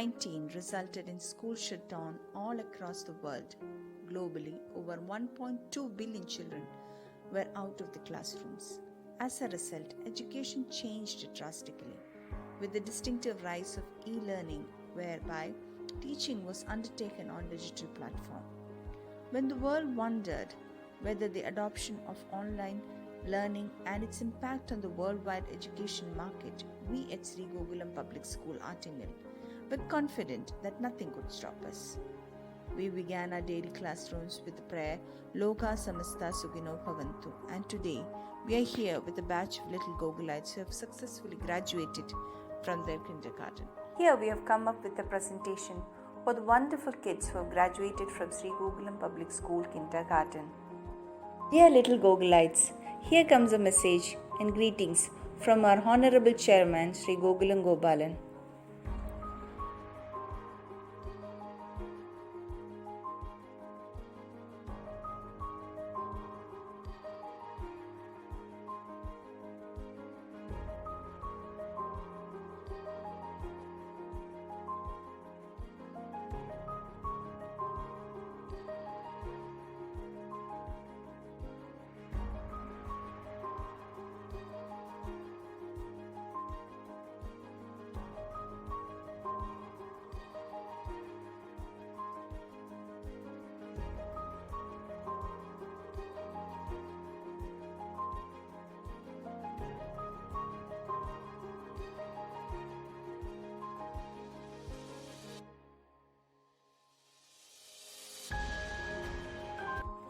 19 resulted in school shutdown all across the world. Globally, over 1.2 billion children were out of the classrooms. As a result, education changed drastically, with the distinctive rise of e-learning, whereby teaching was undertaken on digital platform. When the world wondered whether the adoption of online learning and its impact on the worldwide education market, we at Sri Gokulam Public School Attingal were confident that nothing could stop us. We began our daily classrooms with the prayer, Loka Samasta Sugino Bhavantu, and today we are here with a batch of little Gokulites who have successfully graduated from their kindergarten. Here we have come up with a presentation for the wonderful kids who have graduated from Sri Gokulam Public School Kindergarten. Dear little Gokulites, here comes a message and greetings from our Honorable Chairman Sri Gokulam Gopalan.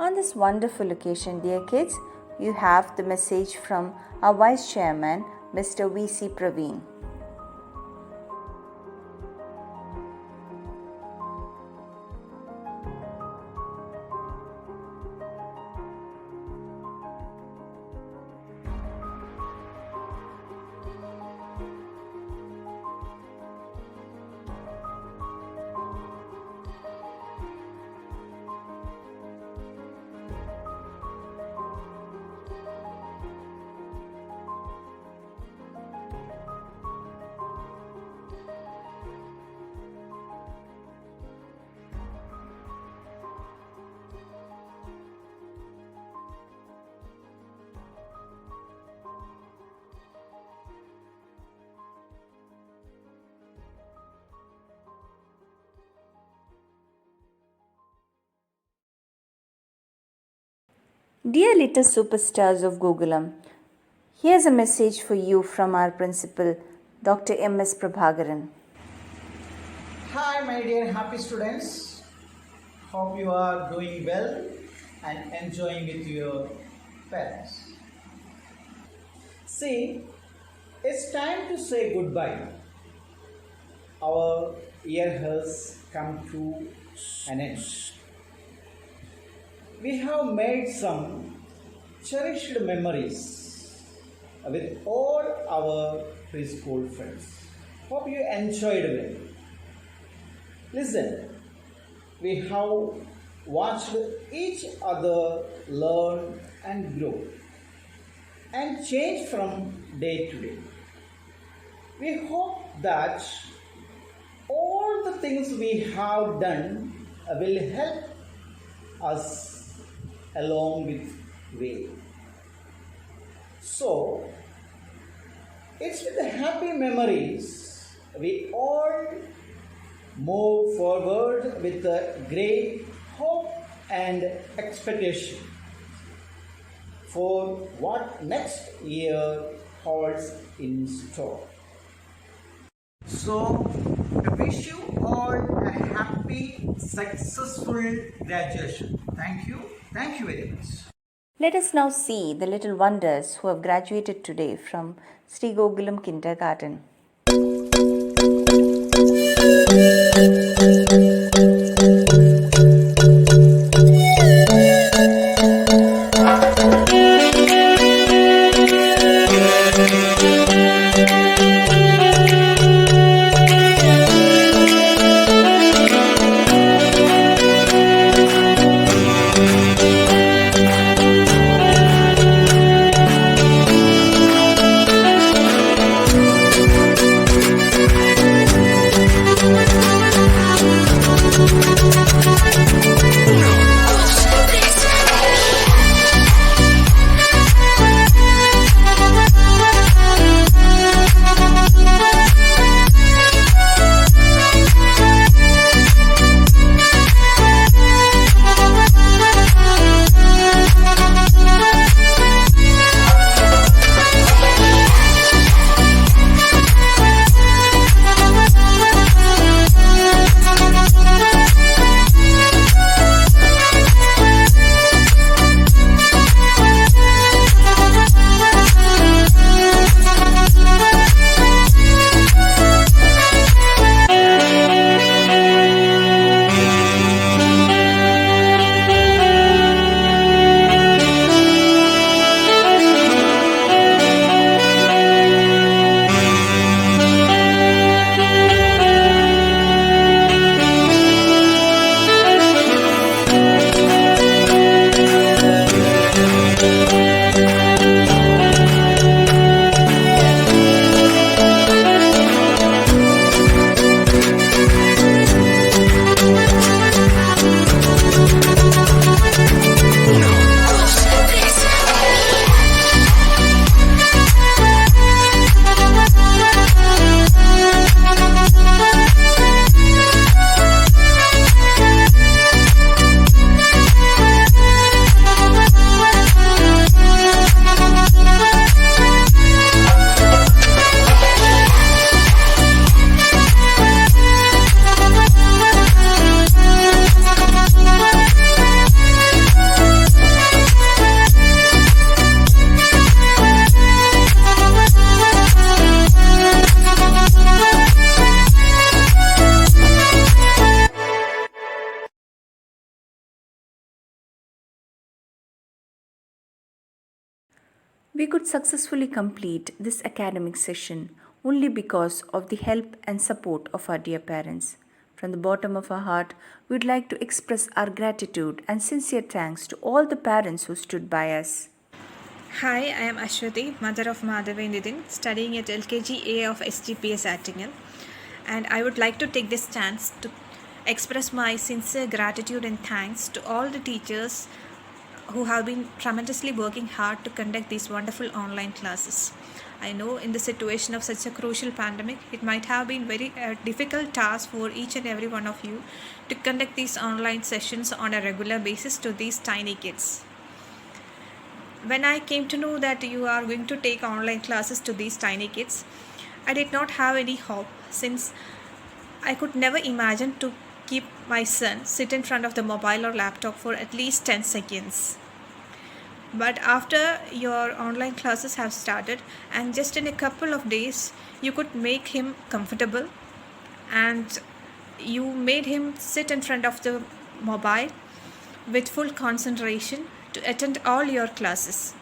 On this wonderful occasion, dear kids, you have the message from our Vice Chairman, Mr. V.C. Praveen. Dear little superstars of Gokulam, here's a message for you from our principal, Dr. M.S. Prabhakaran. Hi, my dear happy students. Hope you are doing well and enjoying with your parents. See, it's time to say goodbye. Our year has come to an end. We have made some cherished memories with all our preschool friends. Hope you enjoyed it. Listen, we have watched each other learn and grow and change from day to day. We hope that all the things we have done will help us along with way. So, it's with the happy memories we all move forward with a great hope and expectation for what next year holds in store. So, I wish you all a happy, successful graduation. Thank you. Thank you very much. Let us now see the little wonders who have graduated today from Sri Gokulam Kindergarten. We could successfully complete this academic session only because of the help and support of our dear parents. From the bottom of our heart, we would like to express our gratitude and sincere thanks to all the parents who stood by us. Hi, I am Ashwati, mother of Madhavi Nidin, studying at LKG A of SGPS Attingal. And I would like to take this chance to express my sincere gratitude and thanks to all the teachers who have been tremendously working hard to conduct these wonderful online classes. I know in the situation of such a crucial pandemic, it might have been very difficult task for each and every one of you to conduct these online sessions on a regular basis to these tiny kids. When I came to know that you are going to take online classes to these tiny kids, I did not have any hope, since I could never imagine to keep my son sit in front of the mobile or laptop for at least 10 seconds. But after your online classes have started, and just in a couple of days, you could make him comfortable and you made him sit in front of the mobile with full concentration to attend all your classes.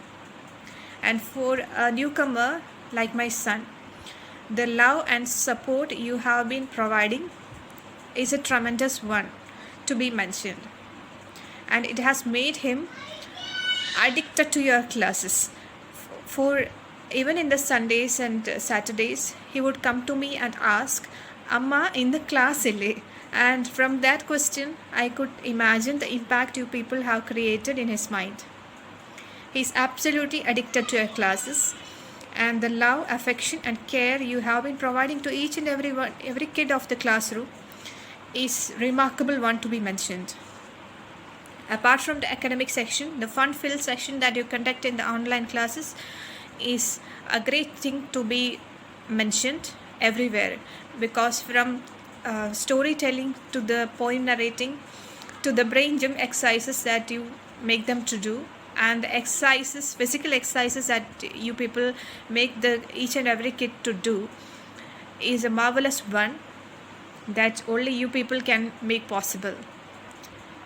And for a newcomer like my son, the love and support you have been providing is a tremendous one to be mentioned. And it has made him addicted to your classes. For even in the Sundays and Saturdays, he would come to me and ask, Amma, in the class ille? And from that question, I could imagine the impact you people have created in his mind. He is absolutely addicted to your classes, and the love, affection and care you have been providing to each and every kid of the classroom is remarkable one to be mentioned. Apart from the academic section, the fun-filled section that you conduct in the online classes is a great thing to be mentioned everywhere, because from storytelling to the poem narrating to the brain gym exercises that you make them to do, and the exercises, physical exercises that you people make the each and every kid to do, is a marvelous one that only you people can make possible.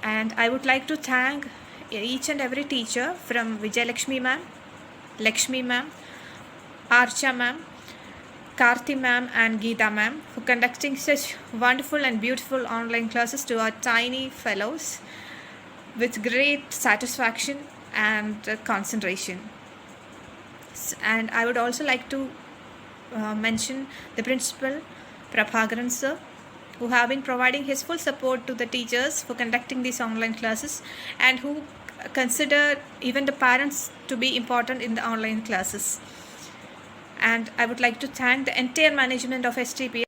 And I would like to thank each and every teacher, from Vijayalakshmi ma'am, Lakshmi ma'am, Archa ma'am, Karthi ma'am and Geeta ma'am, for conducting such wonderful and beautiful online classes to our tiny fellows with great satisfaction and concentration. And I would also like to mention the principal, Prabhakaran sir, who have been providing his full support to the teachers for conducting these online classes, and who consider even the parents to be important in the online classes. And I would like to thank the entire management of STP.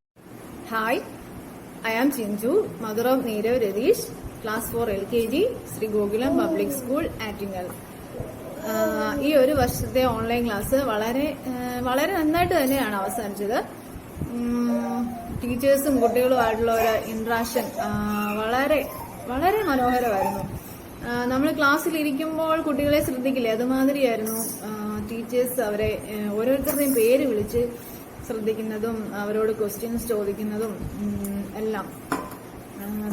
Hi, I am Chinju, mother of Neerav Radish, class 4 LKG, Sri Gokulam Public School, Attingal. ഈ ഒരു വർഷത്തെ online class വളരെ നന്നായിട്ട് തന്നെയാണ് അവസാനിച്ചത്. ടീച്ചേഴ്സും കുട്ടികളുമായിട്ടുള്ള ഒരു interaction വളരെ വളരെ മനോഹരമായിരുന്നു. നമ്മൾ ക്ലാസ്സിലിരിക്കുമ്പോൾ കുട്ടികളെ ശ്രദ്ധിക്കില്ലേ, അതുമാതിരിയായിരുന്നു ടീച്ചേഴ്സ് അവരെ ഓരോരുത്തരുടെയും പേര് വിളിച്ച് ശ്രദ്ധിക്കുന്നതും അവരോട് ക്വസ്റ്റ്യൻസ് ചോദിക്കുന്നതും എല്ലാം.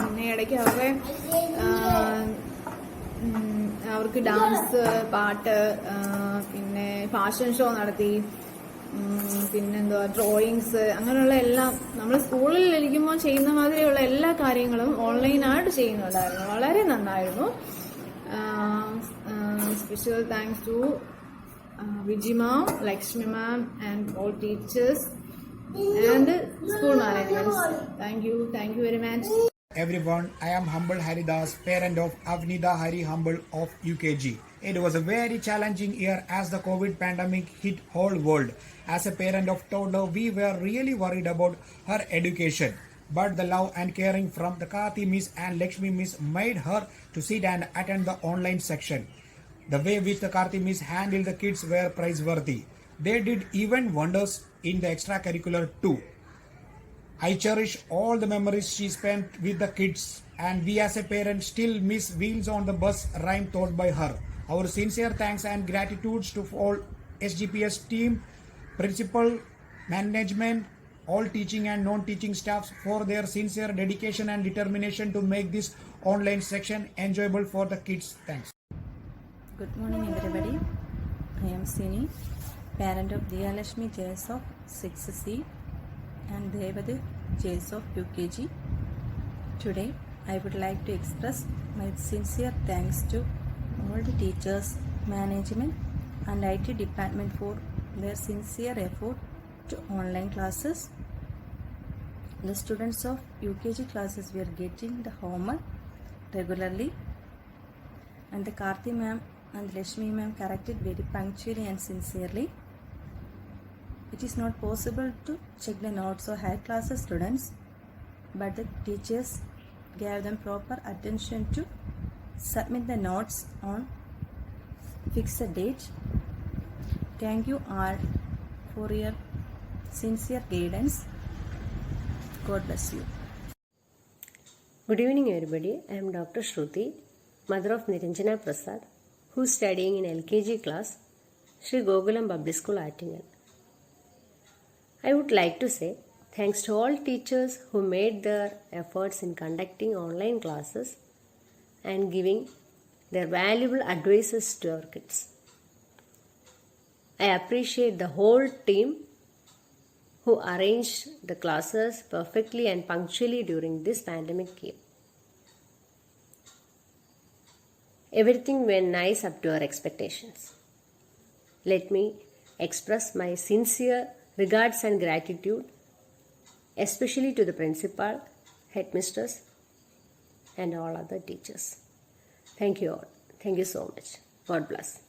പിന്നെ ഇടയ്ക്ക് അവർക്ക് ഡാൻസ്, പാട്ട്, പിന്നെ ഫാഷൻ ഷോ നടത്തി, പിന്നെന്തുവാ ഡ്രോയിങ്സ്, അങ്ങനെയുള്ള എല്ലാം നമ്മൾ സ്കൂളിൽ ഇരിക്കുമ്പോൾ ചെയ്യുന്ന മാതിരിയുള്ള എല്ലാ കാര്യങ്ങളും ഓൺലൈനായിട്ട് ചെയ്യുന്നുണ്ടായിരുന്നു. വളരെ നന്നായിരുന്നു. Special thanks to Viji ma'am, Lakshmi ma'am and all teachers and school management. Thank you very much. Everyone, I am Humble Haridas, parent of Avnida Hari Humble of UKG. It was a very challenging year as the COVID pandemic hit whole world. As a parent of toddler, we were really worried about her education. But the love and caring from the Karthi Miss and Lakshmi Miss made her to sit and attend the online section. The way which the Karthi Miss handled the kids were praiseworthy. They did even wonders in the extracurricular too. I cherish all the memories she spent with the kids, and we as a parent still miss Wheels on the Bus rhyme taught by her. Our sincere thanks and gratitudes to all SGPS team, principal, management, all teaching and non-teaching staffs for their sincere dedication and determination to make this online section enjoyable for the kids. Thanks. Good morning everybody. I am Sini, parent of Diyalashmi JS of 6C and Devadu JS of UKG. Today, I would like to express my sincere thanks to all the teachers, management and IT department for their sincere effort to online classes. The students of UKG classes were getting the homework regularly, and the Karthi ma'am and Lashmi ma'am corrected very punctually and sincerely. It is not possible to check the notes or higher classes students, but the teachers gave them proper attention to submit the notes on fixed date. Thank you all for your sincere guidance. God bless you. Good evening, everybody. I am Dr. Shruti, mother of Niranjana Prasad, who is studying in LKG class, Sri Gokulam Public School, Attingal. I would like to say thanks to all teachers who made their efforts in conducting online classes and giving their valuable advices to our kids. I appreciate the whole team who arranged the classes perfectly and punctually during this pandemic year. Everything went nice up to our expectations. Let me express my sincere regards and gratitude, especially to the principal, headmistress, and all other teachers. Thank you all. Thank you so much. God bless.